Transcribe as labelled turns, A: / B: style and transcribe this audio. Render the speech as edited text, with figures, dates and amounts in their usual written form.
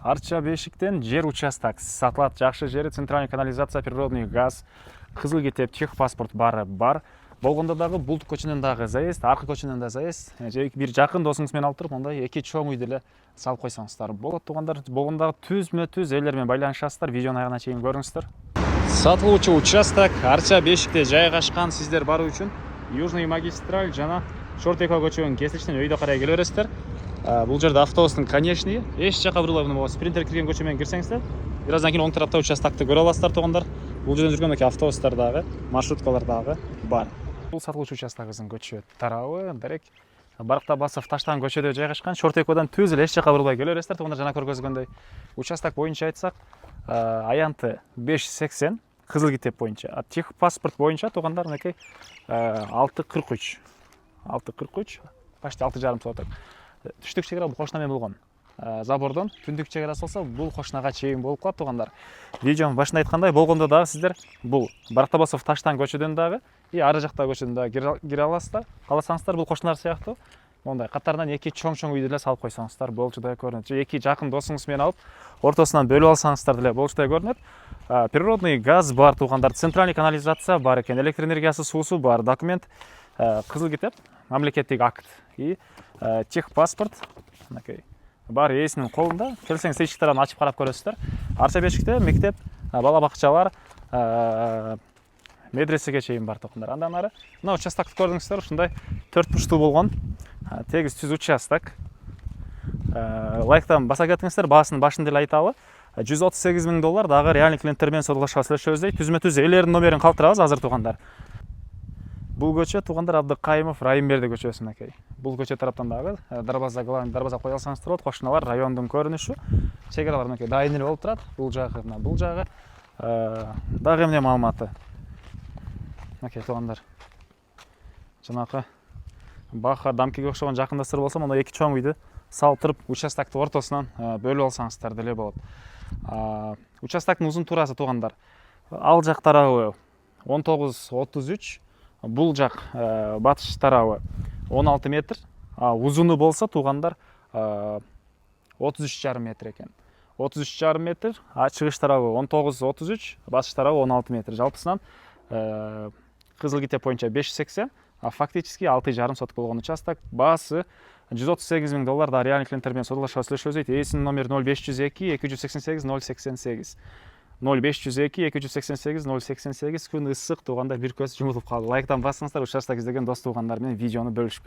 A: Арча Бешиктен жер участок сатылат. Жакшы жери центральный канализация, природный газ, кызыл китеп, техпаспорт бары бар. Болгондо дагы Булт көчүнөн дагы заезд, аркы көчүнөн да заезд. Бир жакын досуңуз менен алып туруп, мондай эки чоң үйдү эле салып койсоңуздар болот. Туугандар, болгондо түзмө-түз элер менен байланышасыздар. Видеону аягына чейин көрүңүздөр. Сатылуучу участок Арча Бешикте жайгашкан. Сиздер баруу үчүн Южный магистраль жана Шортека көчөгөнүн кесилишинен өйдө карай келе бересиздер. Бул жерде автобустун конечный эч жака бурулбай мына спринтер кирген көчө менен кирсеңиздер, бир аздан кийин оң тарапта участокты көрө аласыздар туугандар. Бул жерден жүргөн автобустар дагы, маршруткалар дагы бар. Бул сатылуучу участогубуздун көчө тарабы дарек Баракта Басов таштан көчөдө жайгашкан. Шортекодон түз эле эч жака бурулбай келе бересиздер туугандар. Жана көргөзгөндөй участок боюнча айтсак, аянты 580 кызыл китеп боюнча, техпаспорт боюнча туугандар мынакей 643 почти 6,5 соток. Түштүк чегара бул кошуна менен болгон. Забордон түндүк чегарасы болсо бул кошунага чейин болуп калат туугандар. Видеонун башында айткандай, болгондо дагы сиздер бул Баракта Басов таштан көчөдөн дагы ары жакта көчөдөн дагы кире аласыздар. Кааласаңыздар бул кошуналар сыяктуу мондай катарынан эки чоң үйдү эле салып койсоңуздар болчудай көрүнөт. Же эки жакын досуңуз менен алып ортосунан бөлүп алсаңыздар деле болчудай көрүнөт. Природный газ бар туугандар, центральный канализация бар экен, электр энергиясы, суусу бар, документ кызыл китеп, мамлекеттик акт и техпаспорт мынакей бар ээсинин колунда. Келсеңиз эшиктерин ачып карап көрөсүздөр. Арча Бешикте мектеп, бала бакчалар, медресеге чейин бар туугандар. Андан ары мына участокты көрдүңүздөр, ушундай 4 бурчтуу болгон тегиз түз участок. Лайктан баса кетиңиздер, баасынын башында эле айталы. $138,000 дагы реальный клиенттер менен содалашып сүйлөшөбүз. Түзмө-түз элердин номерин калтырабыз азыр туугандар. Бул көчө туугандар Абдыкайымов Райымберди көчөсү мынакей. Бул көчө тараптан дагы дарбаза, главный дарбаза кое алсаңыздар болот. Кошуналар райондун көрүнүшү. Чегаралар мынакей дайын эле болуп турат. Бул жагы, бул жагы дагы эмне маалыматы. Мынакей туугандар. Жанакы Баха Дамкиге окшогон жакындастар болсо, мына эки чоң үйдү салып туруп, участокту ортосунан бөлүп алсаңыздар деле болот. Участоктун узун туурасы туугандар. Ал жак тарабы 19-33, бул жак батыш тарабы 16 метр, узуну болсо туугандар 33,5 метр экен. 33,5 метр, чыгыш тарабы 19-33, батыш тарабы 16 метр. Жалпысынан кызыл китеп боюнча 580, фактически 6,5 соток болгон участок. Баасы $138,000 да реальный клиенттер менен содалашып сүйлөшөбүз. Ээсинин номери 0502 288 088. 0502 288 088. Күн ысык туугандар, бир көз жумулуп калды. Лайктан басыңыздар, участок издеген дос туугандар менен видеону бөлүшүп